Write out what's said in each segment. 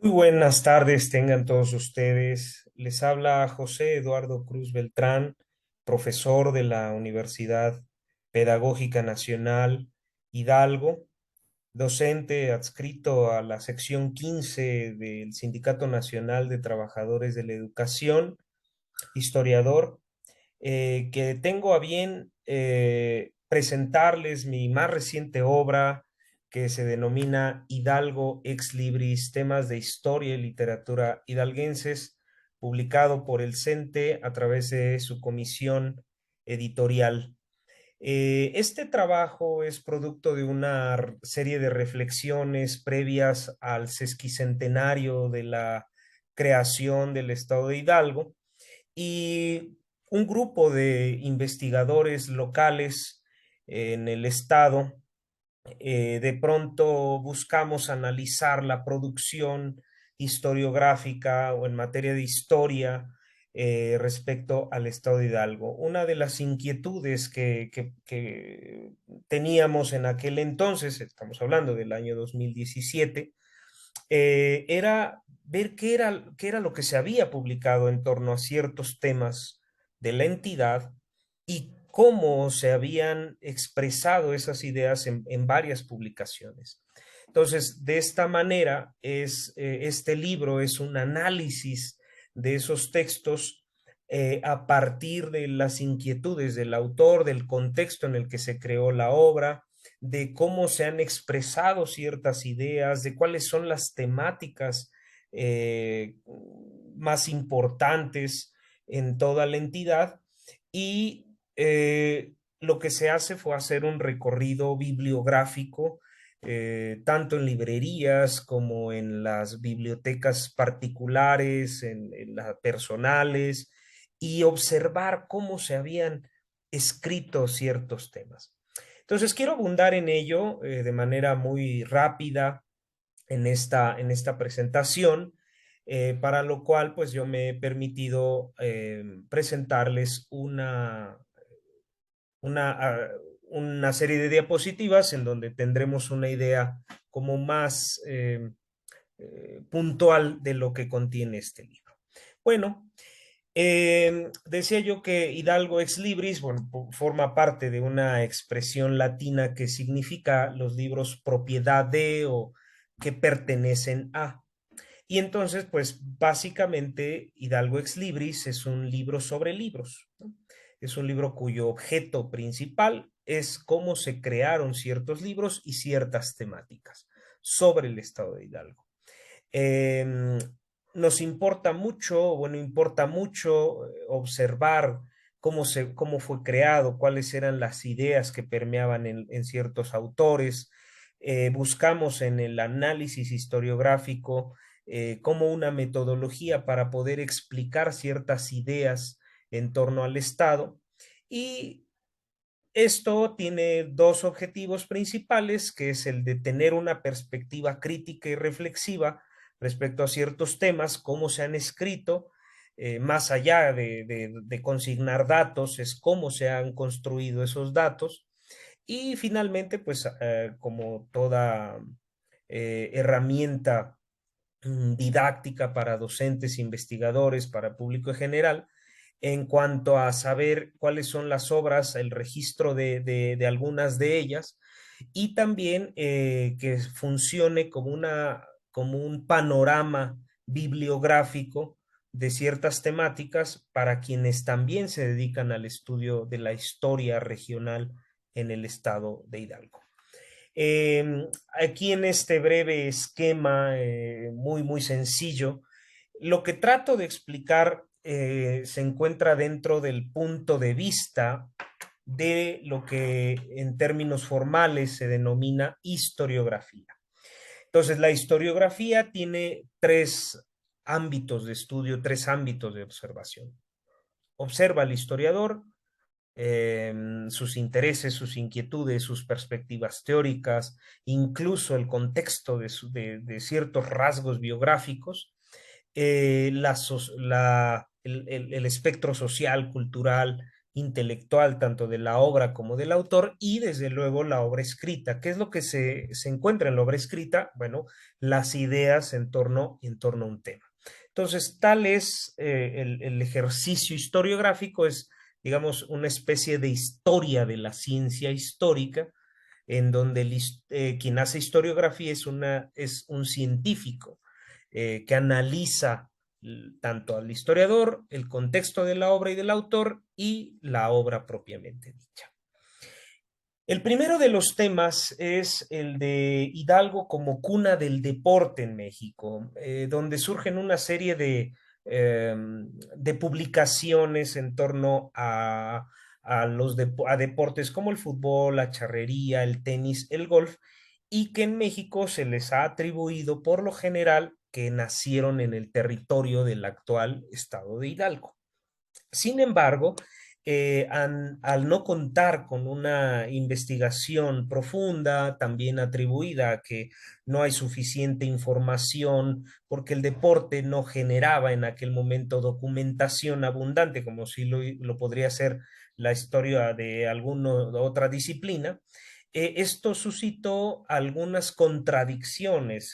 Muy buenas tardes, tengan todos ustedes. Les habla José Eduardo Cruz Beltrán, profesor de la Universidad Pedagógica Nacional Hidalgo, docente adscrito a la sección 15 del Sindicato Nacional de Trabajadores de la Educación, historiador, que tengo a bien presentarles mi más reciente obra que se denomina Hidalgo Ex Libris, temas de historia y literatura hidalguenses, publicado por el CENTE a través de su comisión editorial. Este trabajo es producto de una serie de reflexiones previas al sesquicentenario de la creación del estado de Hidalgo y un grupo de investigadores locales en el estado. De pronto buscamos analizar la producción historiográfica o en materia de historia respecto al estado de Hidalgo. Una de las inquietudes que teníamos en aquel entonces, estamos hablando del año 2017, era ver qué era lo que se había publicado en torno a ciertos temas de la entidad y cómo se habían expresado esas ideas en varias publicaciones. Entonces, de esta manera, este libro es un análisis de esos textos a partir de las inquietudes del autor, del contexto en el que se creó la obra, de cómo se han expresado ciertas ideas, de cuáles son las temáticas eh, más importantes en toda la entidad y lo que se hace fue hacer un recorrido bibliográfico, tanto en librerías como en las bibliotecas particulares, en las personales, y observar cómo se habían escrito ciertos temas. Entonces, quiero abundar en ello de manera muy rápida en esta presentación, para lo cual pues yo me he permitido presentarles una, ah, una serie de diapositivas en donde tendremos una idea como más puntual de lo que contiene este libro. Bueno, decía yo que Hidalgo ex libris, bueno, forma parte de una expresión latina que significa los libros propiedad de o que pertenecen a. Y entonces, pues básicamente Hidalgo ex libris es un libro sobre libros, ¿no? Es un libro cuyo objeto principal es cómo se crearon ciertos libros y ciertas temáticas sobre el estado de Hidalgo. Eh, Nos importa mucho, bueno, importa mucho observar cómo fue creado, cuáles eran las ideas que permeaban en ciertos autores. Buscamos en el análisis historiográfico como una metodología para poder explicar ciertas ideas en torno al Estado. Y esto tiene dos objetivos principales, que es el de tener una perspectiva crítica y reflexiva respecto a ciertos temas, cómo se han escrito, más allá de consignar datos, es cómo se han construido esos datos. Y finalmente, pues como toda herramienta didáctica para docentes, investigadores, para público en general, en cuanto a saber cuáles son las obras, el registro de algunas de ellas, y también que funcione como como un panorama bibliográfico de ciertas temáticas para quienes también se dedican al estudio de la historia regional en el estado de Hidalgo. Aquí en este breve esquema, muy sencillo, lo que trato de explicar se encuentra dentro del punto de vista de lo que en términos formales se denomina historiografía. Entonces, la historiografía tiene tres ámbitos de estudio, tres ámbitos de observación. Observa al historiador, sus intereses, sus inquietudes, sus perspectivas teóricas, incluso el contexto de ciertos rasgos biográficos, el espectro social, cultural intelectual tanto de la obra como del autor y desde luego la obra escrita. ¿Qué es lo que se encuentra en la obra escrita? Bueno, las ideas en torno a un tema. Entonces, tal es el ejercicio historiográfico, es, digamos, una especie de historia de la ciencia histórica, en donde quien hace historiografía es un científico que analiza tanto al historiador, el contexto de la obra y del autor y la obra propiamente dicha. El primero de los temas es el de Hidalgo como cuna del deporte en México, donde surgen una serie de publicaciones en torno a deportes como el fútbol, la charrería, el tenis, el golf, y que en México se les ha atribuido por lo general que nacieron en el territorio del actual estado de Hidalgo. Sin embargo, al no contar con una investigación profunda, también atribuida a que no hay suficiente información, porque el deporte no generaba en aquel momento documentación abundante, como si lo podría ser la historia de alguna otra disciplina. Esto suscitó algunas contradicciones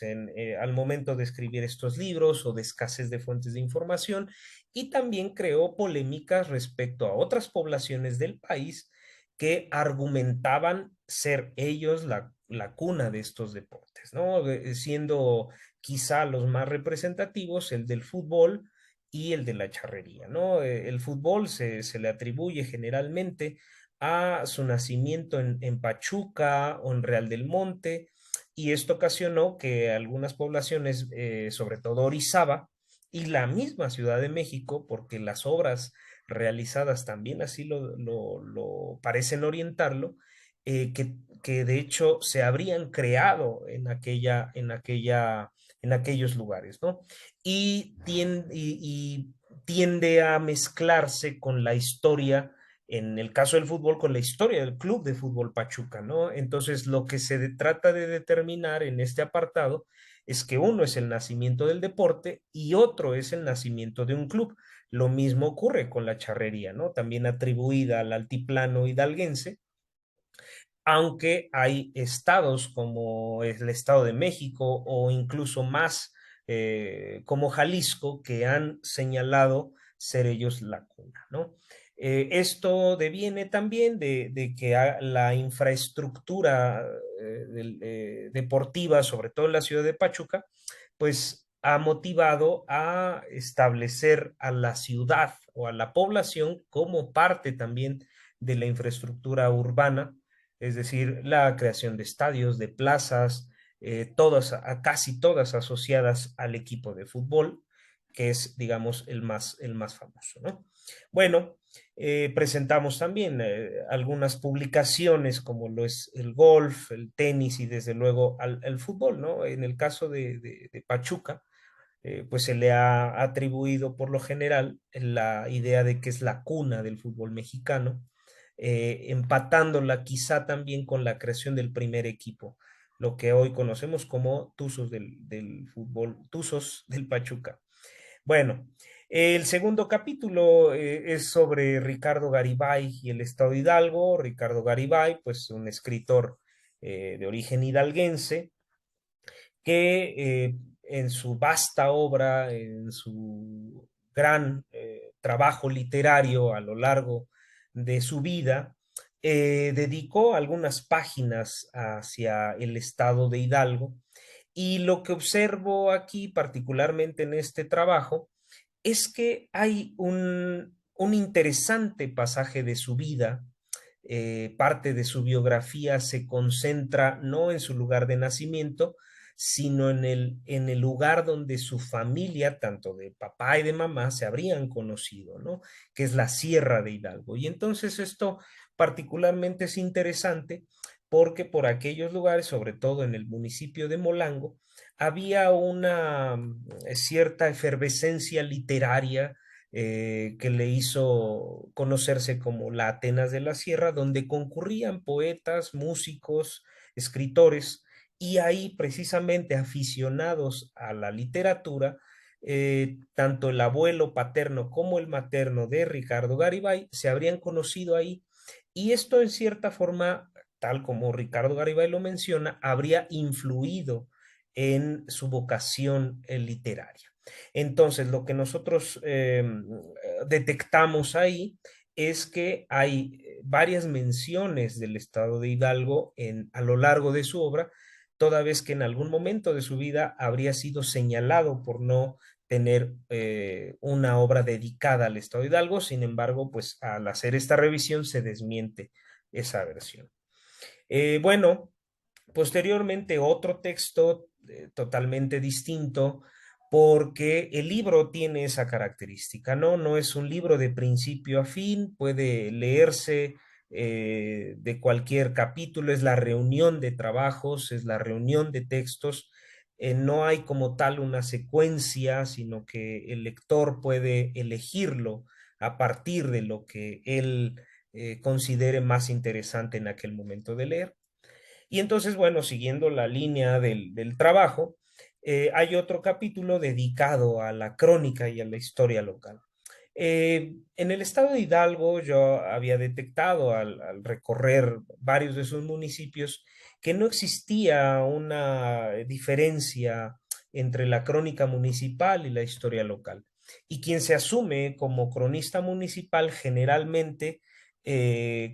al momento de escribir estos libros o de escasez de fuentes de información, y también creó polémicas respecto a otras poblaciones del país que argumentaban ser ellos la cuna de estos deportes, ¿no? Siendo quizá los más representativos el del fútbol y el de la charrería, ¿no? El fútbol se le atribuye generalmente a su nacimiento en Pachuca o en Real del Monte, y esto ocasionó que algunas poblaciones, sobre todo Orizaba, y la misma Ciudad de México, porque las obras realizadas también así lo parecen orientarlo, que de hecho se habrían creado en aquellos lugares, ¿no? Y tiende a mezclarse con la historia, en el caso del fútbol, con la historia del Club de Fútbol Pachuca, ¿no? Entonces, lo que trata de determinar en este apartado es que uno es el nacimiento del deporte y otro es el nacimiento de un club. Lo mismo ocurre con la charrería, ¿no? También atribuida al altiplano hidalguense, aunque hay estados como el Estado de México o incluso más como Jalisco que han señalado ser ellos la cuna, ¿no? Esto deviene también de que la infraestructura deportiva, sobre todo en la ciudad de Pachuca, pues ha motivado a establecer a la ciudad o a la población como parte también de la infraestructura urbana, es decir, la creación de estadios, de plazas, casi todas asociadas al equipo de fútbol, que es, digamos, el más famoso, ¿no? Bueno, presentamos también algunas publicaciones como lo es el golf, el tenis y desde luego el fútbol, ¿no? En el caso de Pachuca, pues se le ha atribuido por lo general la idea de que es la cuna del fútbol mexicano, empatándola quizá también con la creación del primer equipo, lo que hoy conocemos como Tuzos del fútbol, Tuzos del Pachuca. Bueno, el segundo capítulo es sobre Ricardo Garibay y el Estado de Hidalgo. Ricardo Garibay, pues un escritor de origen hidalguense, que en su vasta obra, en su gran trabajo literario a lo largo de su vida, dedicó algunas páginas hacia el estado de Hidalgo. Y lo que observo aquí, particularmente en este trabajo, es que hay un interesante pasaje de su vida. Parte de su biografía se concentra no en su lugar de nacimiento, sino en el lugar donde su familia, tanto de papá y de mamá, se habrían conocido, ¿no? Que es la Sierra de Hidalgo. Y entonces esto particularmente es interesante porque por aquellos lugares, sobre todo en el municipio de Molango, había una cierta efervescencia literaria que le hizo conocerse como la Atenas de la Sierra, donde concurrían poetas, músicos, escritores, y ahí precisamente aficionados a la literatura tanto el abuelo paterno como el materno de Ricardo Garibay se habrían conocido ahí, y esto en cierta forma, tal como Ricardo Garibay lo menciona, habría influido en su vocación literaria. Entonces, lo que nosotros detectamos ahí es que hay varias menciones del estado de Hidalgo a lo largo de su obra, toda vez que en algún momento de su vida habría sido señalado por no tener una obra dedicada al estado de Hidalgo. Sin embargo, pues al hacer esta revisión se desmiente esa versión. Bueno, posteriormente otro texto totalmente distinto, porque el libro tiene esa característica, ¿no? No es un libro de principio a fin, puede leerse de cualquier capítulo, es la reunión de trabajos, es la reunión de textos. No hay como tal una secuencia, sino que el lector puede elegirlo a partir de lo que él considere más interesante en aquel momento de leer. Y entonces, bueno, siguiendo la línea del trabajo, hay otro capítulo dedicado a la crónica y a la historia local. En el estado de Hidalgo yo había detectado al recorrer varios de sus municipios que no existía una diferencia entre la crónica municipal y la historia local. Y quien se asume como cronista municipal generalmente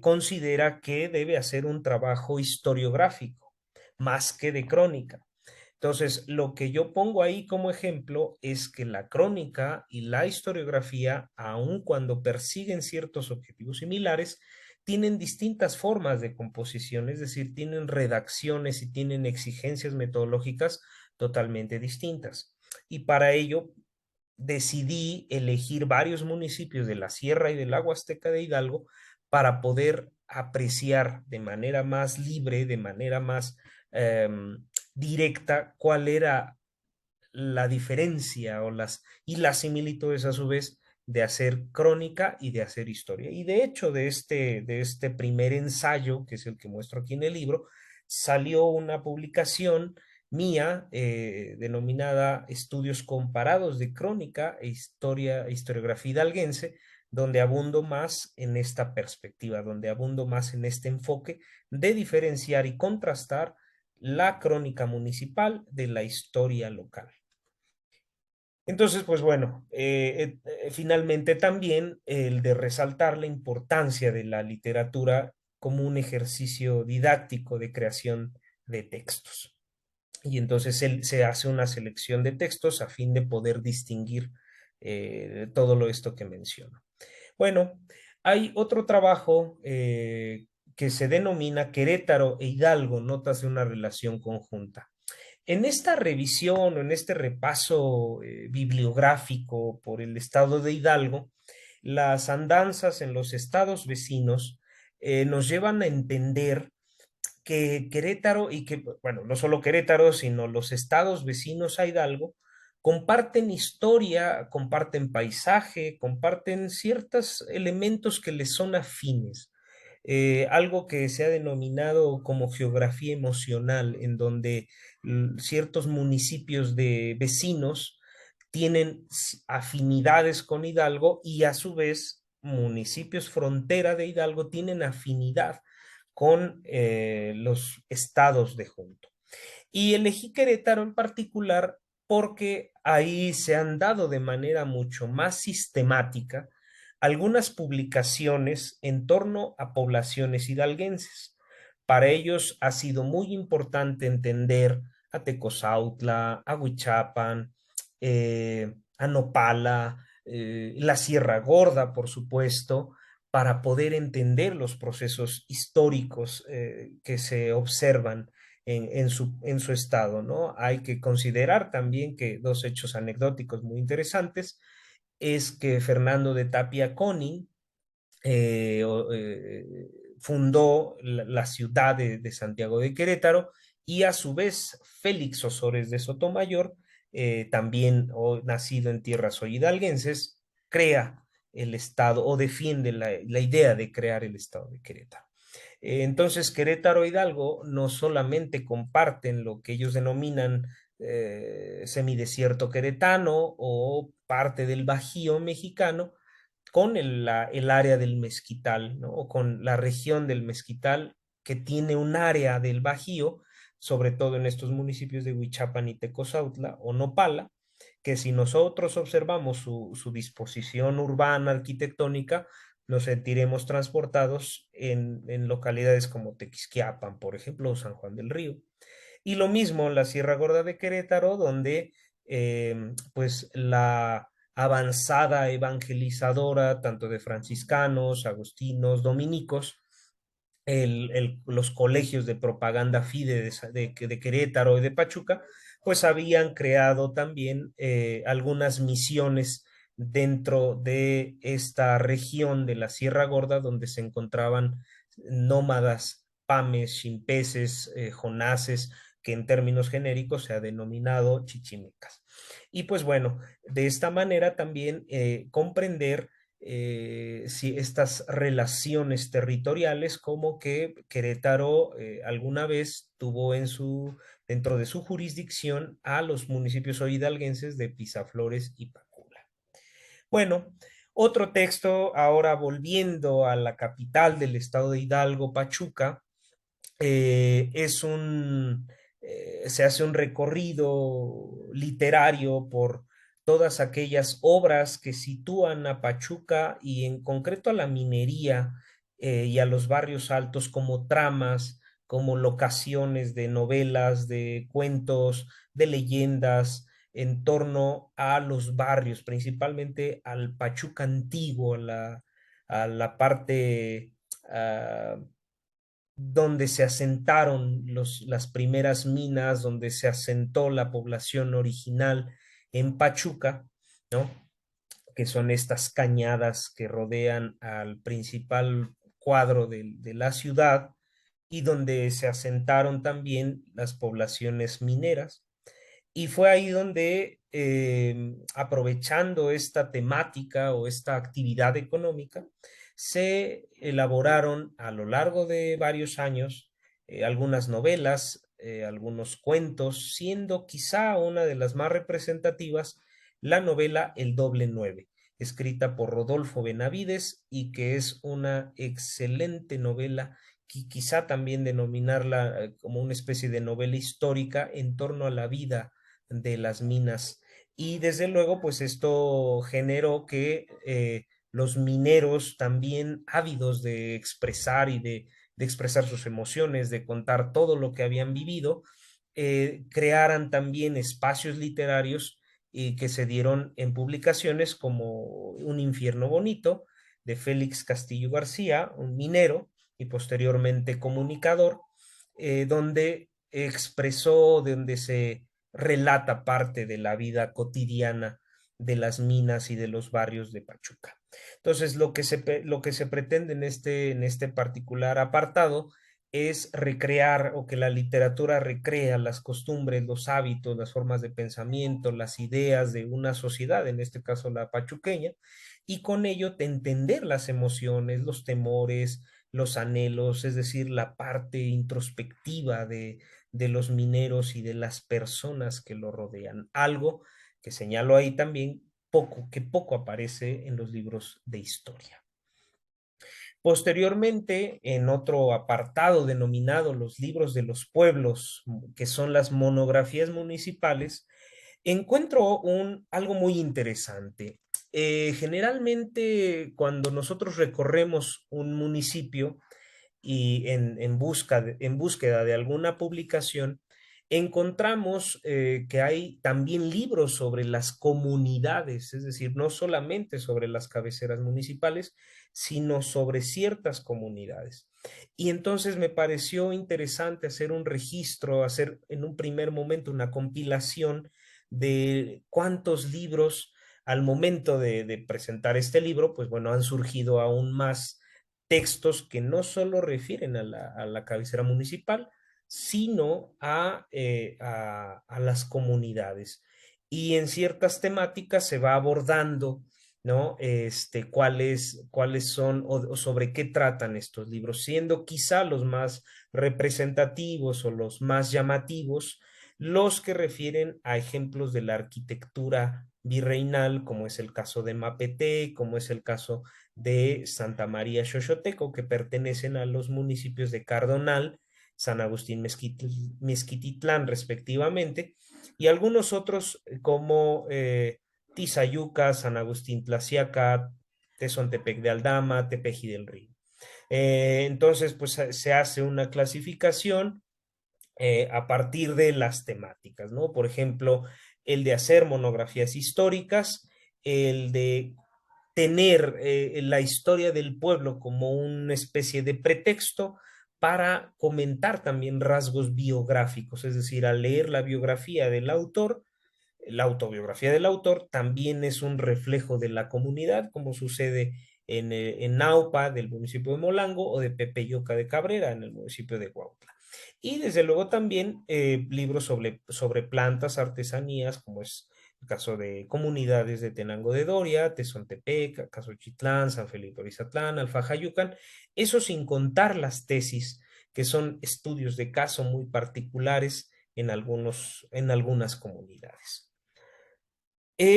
considera que debe hacer un trabajo historiográfico más que de crónica. Entonces, lo que yo pongo ahí como ejemplo es que la crónica y la historiografía, aun cuando persiguen ciertos objetivos similares, tienen distintas formas de composición, es decir, tienen redacciones y tienen exigencias metodológicas totalmente distintas. Y para ello decidí elegir varios municipios de la Sierra y del Agua Azteca de Hidalgo para poder apreciar de manera más libre, de manera más directa, cuál era la diferencia y las similitudes a su vez de hacer crónica y de hacer historia. Y de hecho, de este primer ensayo, que es el que muestro aquí en el libro, salió una publicación mía denominada Estudios Comparados de Crónica Historiografía Hidalguense, donde abundo más en esta perspectiva, donde abundo más en este enfoque de diferenciar y contrastar la crónica municipal de la historia local. Entonces, pues bueno, finalmente también el de resaltar la importancia de la literatura como un ejercicio didáctico de creación de textos. Y entonces se hace una selección de textos a fin de poder distinguir todo esto que menciono. Bueno, hay otro trabajo que se denomina Querétaro e Hidalgo, notas de una relación conjunta. En esta revisión o en este repaso bibliográfico por el estado de Hidalgo, las andanzas en los estados vecinos nos llevan a entender que Querétaro y que, bueno, no solo Querétaro, sino los estados vecinos a Hidalgo comparten historia, comparten paisaje, comparten ciertos elementos que les son afines. Algo que se ha denominado como geografía emocional, en donde ciertos municipios de vecinos tienen afinidades con Hidalgo y a su vez municipios frontera de Hidalgo tienen afinidad con los estados de junto. Y elegí Querétaro en particular porque ahí se han dado de manera mucho más sistemática algunas publicaciones en torno a poblaciones hidalguenses. Para ellos ha sido muy importante entender a Tecozautla, a Huichapan, a Nopala, la Sierra Gorda, por supuesto, para poder entender los procesos históricos que se observan en su estado, ¿no? Hay que considerar también que dos hechos anecdóticos muy interesantes es que Fernando de Tapia Coni eh, fundó la ciudad de Santiago de Querétaro, y a su vez Félix Osores de Sotomayor, también nacido en tierras hidalguenses, crea el estado o defiende la idea de crear el estado de Querétaro. Entonces, Querétaro e Hidalgo no solamente comparten lo que ellos denominan semidesierto queretano o parte del Bajío mexicano con el área del Mezquital, ¿no? O con la región del Mezquital que tiene un área del Bajío, sobre todo en estos municipios de Huichapan y Tecozautla o Nopala, que si nosotros observamos su disposición urbana arquitectónica, nos sentiremos transportados en localidades como Tequisquiapan, por ejemplo, o San Juan del Río. Y lo mismo en la Sierra Gorda de Querétaro, donde pues la avanzada evangelizadora, tanto de franciscanos, agustinos, dominicos, los colegios de propaganda FIDE de Querétaro y de Pachuca, pues habían creado también algunas misiones dentro de esta región de la Sierra Gorda, donde se encontraban nómadas, pames, chimpeses, jonases, que en términos genéricos se ha denominado chichimecas. Y pues bueno, de esta manera también comprender si estas relaciones territoriales, como que Querétaro alguna vez tuvo dentro de su jurisdicción a los municipios hidalguenses de Pisaflores y Pacula. Bueno, otro texto, ahora volviendo a la capital del estado de Hidalgo, Pachuca, se hace un recorrido literario por todas aquellas obras que sitúan a Pachuca y en concreto a la minería y a los barrios altos como tramas, como locaciones de novelas, de cuentos, de leyendas en torno a los barrios, principalmente al Pachuca antiguo, a la parte donde se asentaron las primeras minas, donde se asentó la población original en Pachuca, ¿no? Que son estas cañadas que rodean al principal cuadro de la ciudad y donde se asentaron también las poblaciones mineras. Y fue ahí donde, aprovechando esta temática o esta actividad económica, se elaboraron a lo largo de varios años algunas novelas, algunos cuentos, siendo quizá una de las más representativas la novela El Doble Nueve, escrita por Rodolfo Benavides y que es una excelente novela, quizá también denominarla como una especie de novela histórica en torno a la vida de las minas. Y desde luego, pues esto generó que los mineros también ávidos de expresar y de expresar sus emociones, de contar todo lo que habían vivido, crearan también espacios literarios y que se dieron en publicaciones como Un infierno bonito de Félix Castillo García, un minero y posteriormente comunicador, donde expresó, donde se relata parte de la vida cotidiana de las minas y de los barrios de Pachuca. Entonces, lo que se pretende en este particular apartado es recrear o que la literatura recrea las costumbres, los hábitos, las formas de pensamiento, las ideas de una sociedad, en este caso la pachuqueña, y con ello entender las emociones, los temores, los anhelos, es decir, la parte introspectiva de los mineros y de las personas que lo rodean. Algo que señalo ahí también que poco aparece en los libros de historia. Posteriormente, en otro apartado denominado los libros de los pueblos, que son las monografías municipales, encuentro algo muy interesante. Generalmente, cuando nosotros recorremos un municipio, y en búsqueda de alguna publicación, encontramos que hay también libros sobre las comunidades, es decir, no solamente sobre las cabeceras municipales, sino sobre ciertas comunidades. Y entonces me pareció interesante hacer un registro, hacer en un primer momento una compilación de cuántos libros al momento de presentar este libro, pues bueno, han surgido aún más textos que no solo refieren a la cabecera municipal, sino a las comunidades. Y en ciertas temáticas se va abordando, ¿no? Cuáles son o sobre qué tratan estos libros, siendo quizá los más representativos o los más llamativos los que refieren a ejemplos de la arquitectura virreinal, como es el caso de Mapete, como es el caso de Santa María Xochoteco, que pertenecen a los municipios de Cardonal, San Agustín Mezquititlán, respectivamente, y algunos otros como Tizayuca, San Agustín Tlaxiaca, Tezontepec de Aldama, Tepeji del Río. Entonces, pues se hace una clasificación a partir de las temáticas, ¿no? Por ejemplo, el de hacer monografías históricas, el de tener la historia del pueblo como una especie de pretexto para comentar también rasgos biográficos, es decir, al leer la biografía del autor, la autobiografía del autor también es un reflejo de la comunidad, como sucede en Naupa, del municipio de Molango, o de Pepeyoca de Cabrera, en el municipio de Cuautla. Y desde luego también libros sobre plantas, artesanías, como es el caso de comunidades de Tenango de Doria, Tezontepec, Casochitlán, San Felipe Orizatlán, Alfajayucan, eso sin contar las tesis, que son estudios de caso muy particulares en algunas comunidades.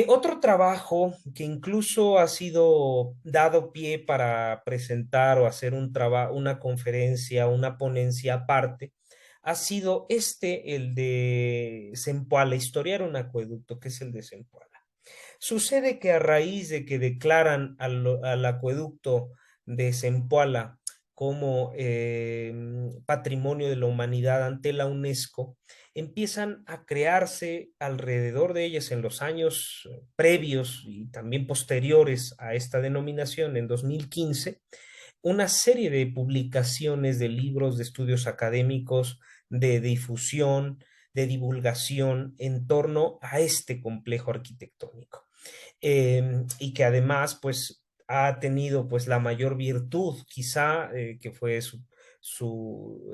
Otro trabajo que incluso ha sido dado pie para presentar o hacer una conferencia, una ponencia aparte, ha sido el de Zempoala, historiar un acueducto, que es el de Zempoala. Sucede que a raíz de que declaran al acueducto de Zempoala como patrimonio de la humanidad ante la UNESCO, empiezan a crearse alrededor de ellas en los años previos y también posteriores a esta denominación, en 2015, una serie de publicaciones de libros, de estudios académicos, de difusión, de divulgación en torno a este complejo arquitectónico. Y que además pues ha tenido pues la mayor virtud quizá que fue su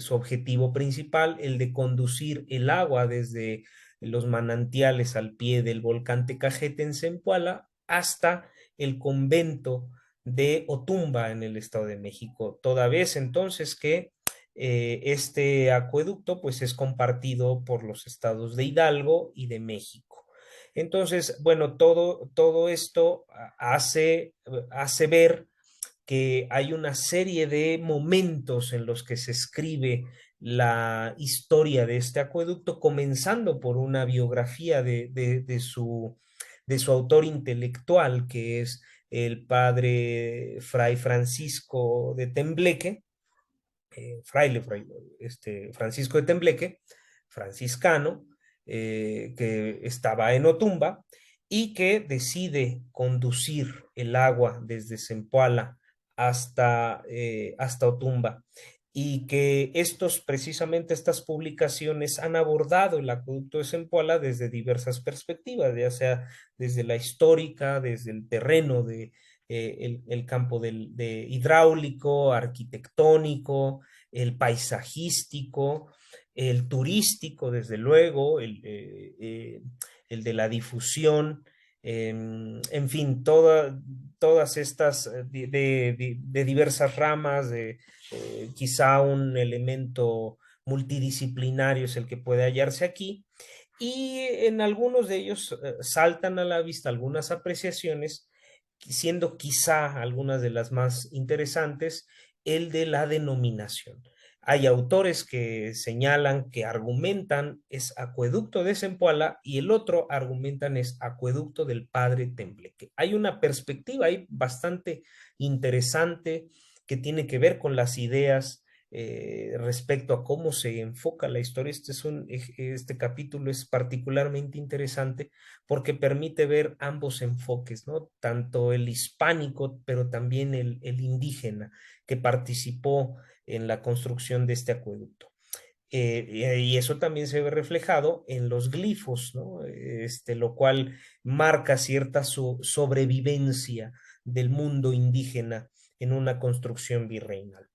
objetivo principal, el de conducir el agua desde los manantiales al pie del volcán Tecajete en Zempoala hasta el convento de Otumba en el Estado de México, toda vez entonces que este acueducto pues es compartido por los estados de Hidalgo y de México. Entonces, bueno, todo esto hace ver que hay una serie de momentos en los que se escribe la historia de este acueducto, comenzando por una biografía de su autor intelectual, que es el padre Fray Francisco de Tembleque, Francisco de Tembleque, franciscano, que estaba en Otumba y que decide conducir el agua desde Zempoala hasta Otumba. Y que precisamente estas publicaciones han abordado el acueducto de Zempoala desde diversas perspectivas, ya sea desde la histórica, desde el terreno el campo de hidráulico, arquitectónico, el paisajístico, el turístico, desde luego, el de la difusión, en fin, todas estas de diversas ramas, quizá un elemento multidisciplinario es el que puede hallarse aquí. Y en algunos de ellos saltan a la vista algunas apreciaciones, siendo quizá algunas de las más interesantes el de la denominación. Hay autores que señalan, que argumentan es acueducto de Zempoala y el otro argumentan es acueducto del Padre Tembleque. Hay una perspectiva ahí bastante interesante que tiene que ver con las ideas respecto a cómo se enfoca la historia. Este capítulo es particularmente interesante porque permite ver ambos enfoques, ¿no? Tanto el hispánico, pero también el indígena que participó en la construcción de este acueducto. Y eso también se ve reflejado en los glifos, ¿no? Lo cual marca cierta sobrevivencia del mundo indígena en una construcción virreinal.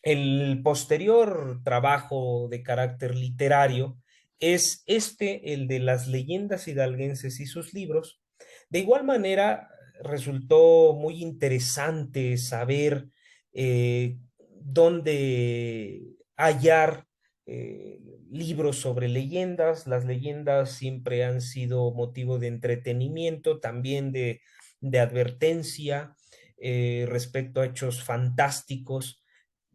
El posterior trabajo de carácter literario es el de las leyendas hidalguenses y sus libros. De igual manera, resultó muy interesante saber dónde hallar eh, libros sobre leyendas. Las leyendas siempre han sido motivo de entretenimiento, también de advertencia respecto a hechos fantásticos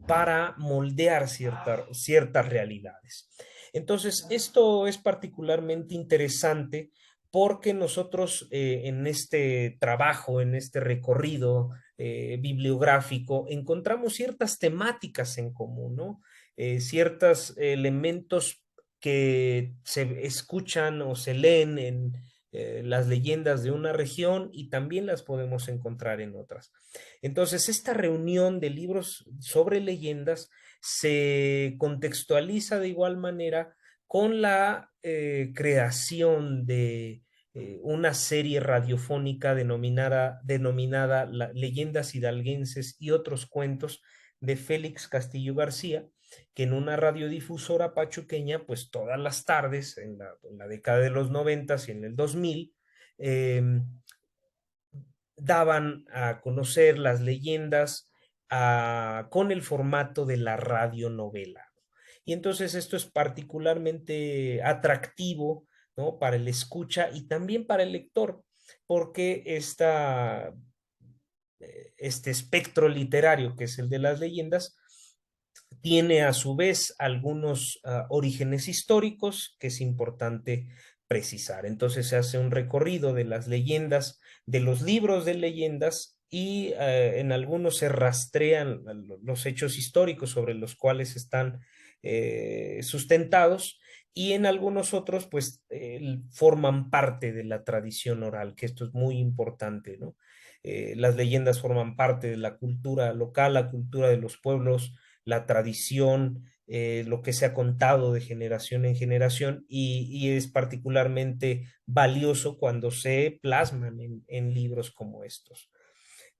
para moldear ciertas realidades. Entonces, esto es particularmente interesante porque nosotros en este trabajo, en este recorrido bibliográfico, encontramos ciertas temáticas en común, ¿no? Ciertos elementos que se escuchan o se leen en las leyendas de una región y también las podemos encontrar en otras. Entonces, esta reunión de libros sobre leyendas se contextualiza de igual manera con la creación de una serie radiofónica denominada Leyendas Hidalguenses y otros cuentos de Félix Castillo García, que en una radiodifusora pachuqueña, pues todas las tardes, en la década de los 90 y en el 2000, eh, daban a conocer las leyendas con el formato de la radionovela. Y entonces esto es particularmente atractivo, ¿no? Para el escucha y también para el lector, porque este espectro literario que es el de las leyendas tiene a su vez algunos orígenes históricos que es importante precisar. Entonces se hace un recorrido de las leyendas, de los libros de leyendas y en algunos se rastrean los hechos históricos sobre los cuales están sustentados y en algunos otros pues forman parte de la tradición oral, que esto es muy importante, ¿no? Las leyendas forman parte de la cultura local, la cultura de los pueblos, la tradición, lo que se ha contado de generación en generación y es particularmente valioso cuando se plasman en libros como estos.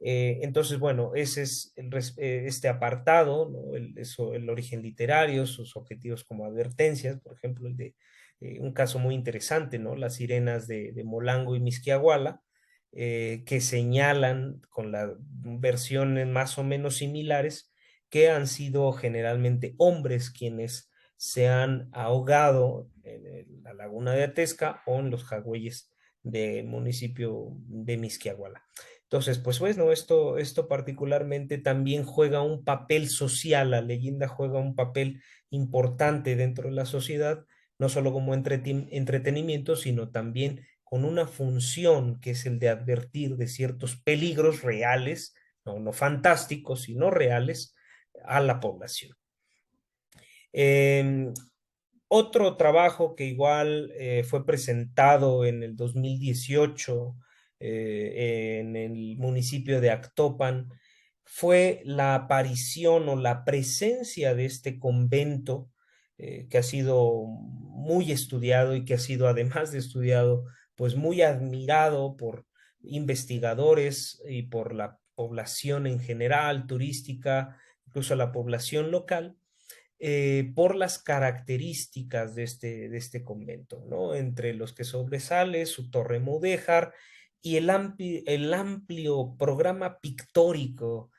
Entonces, bueno, ese es este apartado, ¿no? El origen literario, sus objetivos como advertencias, por ejemplo, el de un caso muy interesante, ¿no? Las sirenas de Molango y Misquiahuala, que señalan con las versiones más o menos similares que han sido generalmente hombres quienes se han ahogado en la laguna de Atezca o en los jagüeyes del municipio de Misquiahuala. Entonces, pues bueno, esto particularmente también juega un papel social, la leyenda juega un papel importante dentro de la sociedad, no solo como entretenimiento, sino también con una función que es el de advertir de ciertos peligros reales, no fantásticos, sino reales, a la población. Eh, Otro trabajo que igual fue presentado en el 2018 en el municipio de Actopan fue la aparición o la presencia de este convento que ha sido muy estudiado y que ha sido, además de estudiado, pues muy admirado por investigadores y por la población en general, turística, incluso la población local por las características de este convento, ¿no? Entre los que sobresale su torre mudéjar y el amplio programa pictórico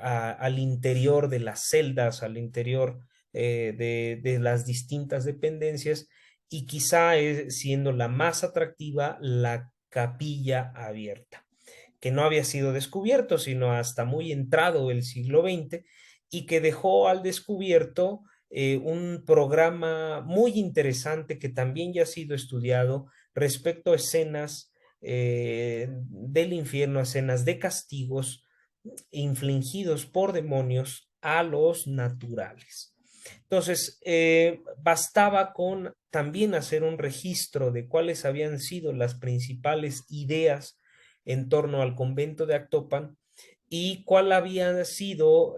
al interior de las celdas, al interior de las distintas dependencias y quizá siendo la más atractiva la capilla abierta, que no había sido descubierto sino hasta muy entrado el siglo XX y que dejó al descubierto un programa muy interesante que también ya ha sido estudiado respecto a escenas del infierno, escenas de castigos infligidos por demonios a los naturales. Entonces, bastaba con también hacer un registro de cuáles habían sido las principales ideas en torno al convento de Actopan y cuál habían sido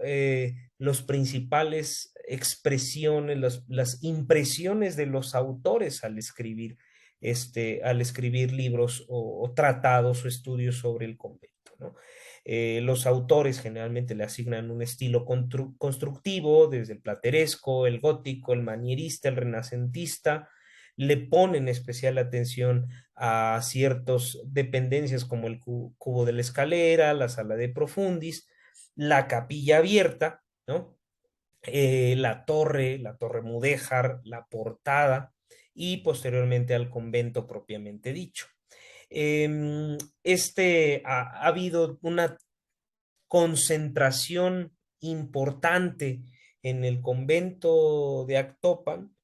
los principales expresiones, las impresiones de los autores al escribir libros o tratados o estudios sobre el convento, ¿no? Los autores generalmente le asignan un estilo constructivo, desde el plateresco, el gótico, el manierista, el renacentista, le ponen especial atención a ciertas dependencias como el cubo de la escalera, la sala de profundis, la capilla abierta, ¿no? la torre mudéjar, la portada y posteriormente al convento propiamente dicho. Ha habido una concentración importante en el convento de Actopan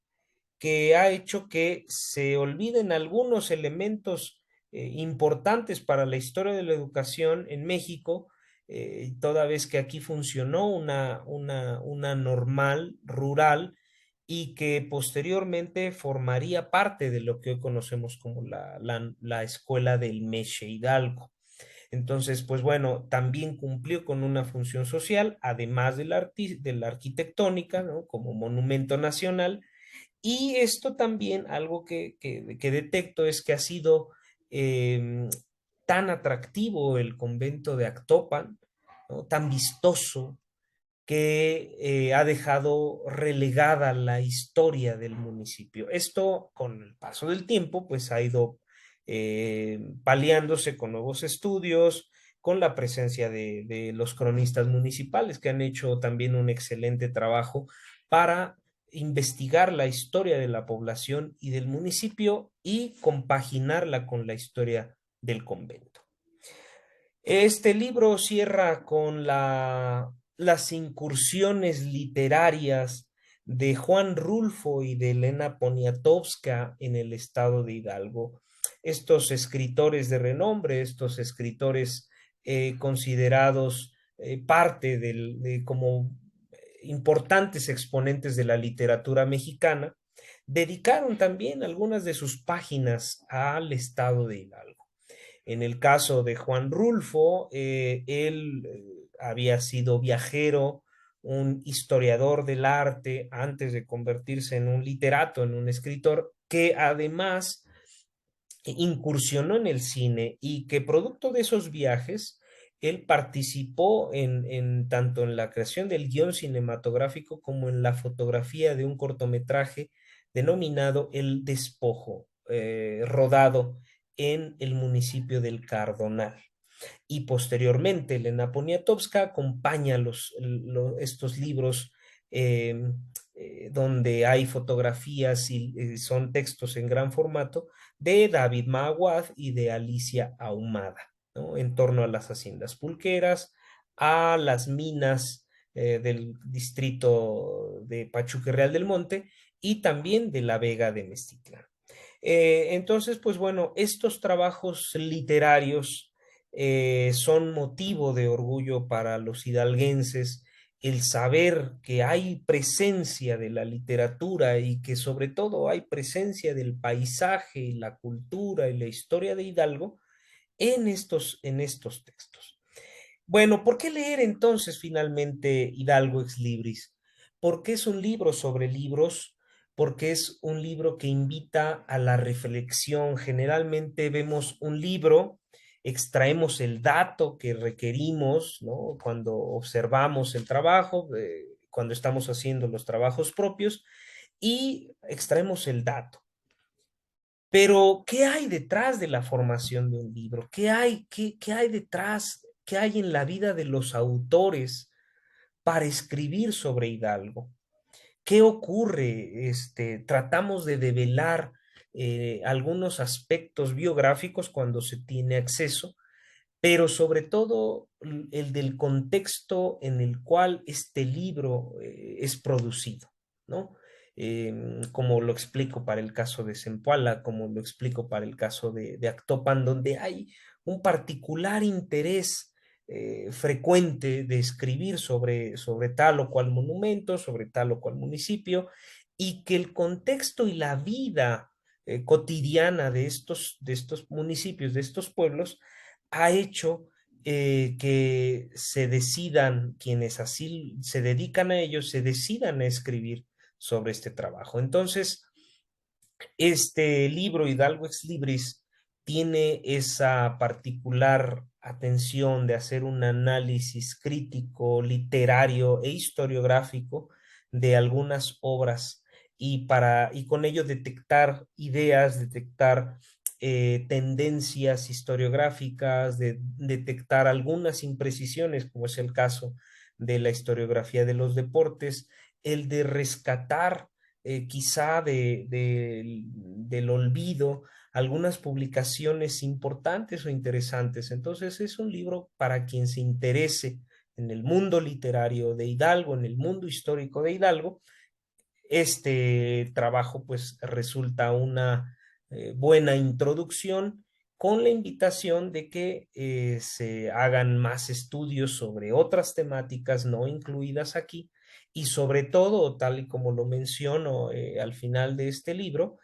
que ha hecho que se olviden algunos elementos importantes para la historia de la educación en México, toda vez que aquí funcionó una normal rural y que posteriormente formaría parte de lo que hoy conocemos como la escuela del Meche Hidalgo. Entonces, pues bueno, también cumplió con una función social, además de la arquitectónica, ¿no? Como monumento nacional. Y esto también, algo que detecto es que ha sido tan atractivo el convento de Actopan, ¿no? Tan vistoso, que ha dejado relegada la historia del municipio. Esto, con el paso del tiempo, pues ha ido paliándose con nuevos estudios, con la presencia de los cronistas municipales, que han hecho también un excelente trabajo para investigar la historia de la población y del municipio y compaginarla con la historia del convento. Este libro cierra con las incursiones literarias de Juan Rulfo y de Elena Poniatowska en el estado de Hidalgo. Estos escritores de renombre, estos escritores considerados parte como importantes exponentes de la literatura mexicana, dedicaron también algunas de sus páginas al estado de Hidalgo. En el caso de Juan Rulfo, él había sido viajero, un historiador del arte antes de convertirse en un literato, en un escritor, que además incursionó en el cine y que producto de esos viajes, él participó tanto en la creación del guión cinematográfico como en la fotografía de un cortometraje denominado El Despojo, rodado en el municipio del Cardonal. Y posteriormente, Elena Poniatowska acompaña estos libros eh, donde hay fotografías y son textos en gran formato de David Maaguad y de Alicia Ahumada, ¿no? En torno a las haciendas pulqueras, a las minas del distrito de Pachuca y Real del Monte y también de la Vega de Mestitlán. Entonces, pues bueno, estos trabajos literarios son motivo de orgullo para los hidalguenses, el saber que hay presencia de la literatura y que sobre todo hay presencia del paisaje y la cultura y la historia de Hidalgo en estos textos. Bueno, ¿por qué leer entonces finalmente Hidalgo Ex Libris? Porque es un libro sobre libros, porque es un libro que invita a la reflexión. Generalmente vemos un libro, extraemos el dato que requerimos, ¿no? Cuando observamos el trabajo, cuando estamos haciendo los trabajos propios y extraemos el dato. Pero, ¿qué hay detrás de la formación de un libro? ¿Qué hay detrás? ¿Qué hay en la vida de los autores para escribir sobre Hidalgo? ¿Qué ocurre? Tratamos de develar algunos aspectos biográficos cuando se tiene acceso, pero sobre todo el del contexto en el cual este libro es producido, ¿no? Como lo explico para el caso de Zempoala, como lo explico para el caso de Actopan, donde hay un particular interés frecuente de escribir sobre tal o cual monumento, sobre tal o cual municipio, y que el contexto y la vida cotidiana de estos municipios, de estos pueblos, ha hecho que se decidan, quienes así se dedican a ellos, se decidan a escribir sobre este trabajo. Entonces, este libro, Hidalgo Ex Libris, tiene esa particular atención de hacer un análisis crítico, literario e historiográfico de algunas obras y con ello detectar ideas, detectar tendencias historiográficas, detectar algunas imprecisiones, como es el caso de la historiografía de los deportes, el de rescatar quizá del olvido algunas publicaciones importantes o interesantes. Entonces es un libro para quien se interese en el mundo literario de Hidalgo, en el mundo histórico de Hidalgo. Este trabajo pues resulta una buena introducción, con la invitación de que se hagan más estudios sobre otras temáticas no incluidas aquí, y sobre todo, tal y como lo menciono al final de este libro,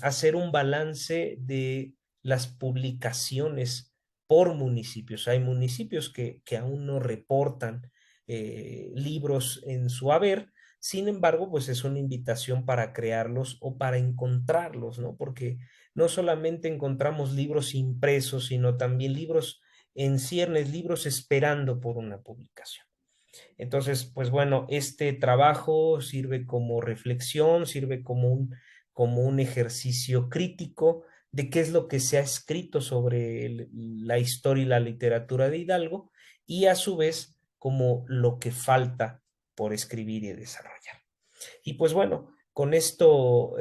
hacer un balance de las publicaciones por municipios. Hay municipios que aún no reportan libros en su haber. Sin embargo, pues es una invitación para crearlos o para encontrarlos, ¿no? Porque no solamente encontramos libros impresos, sino también libros en ciernes, libros esperando por una publicación. Entonces, pues bueno, este trabajo sirve como reflexión, sirve como un ejercicio crítico de qué es lo que se ha escrito sobre la historia y la literatura de Hidalgo, y a su vez como lo que falta por escribir y desarrollar. Y pues bueno, con esto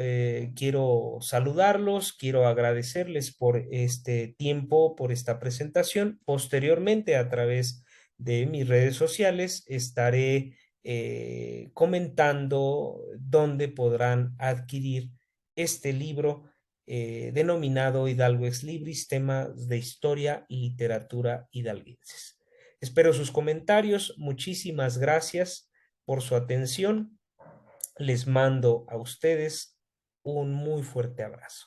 quiero saludarlos, quiero agradecerles por este tiempo, por esta presentación. Posteriormente, a través de mis redes sociales, estaré comentando dónde podrán adquirir este libro denominado Hidalgo Ex Libris, temas de historia y literatura hidalguenses. Espero sus comentarios. Muchísimas gracias por su atención. Les mando a ustedes un muy fuerte abrazo.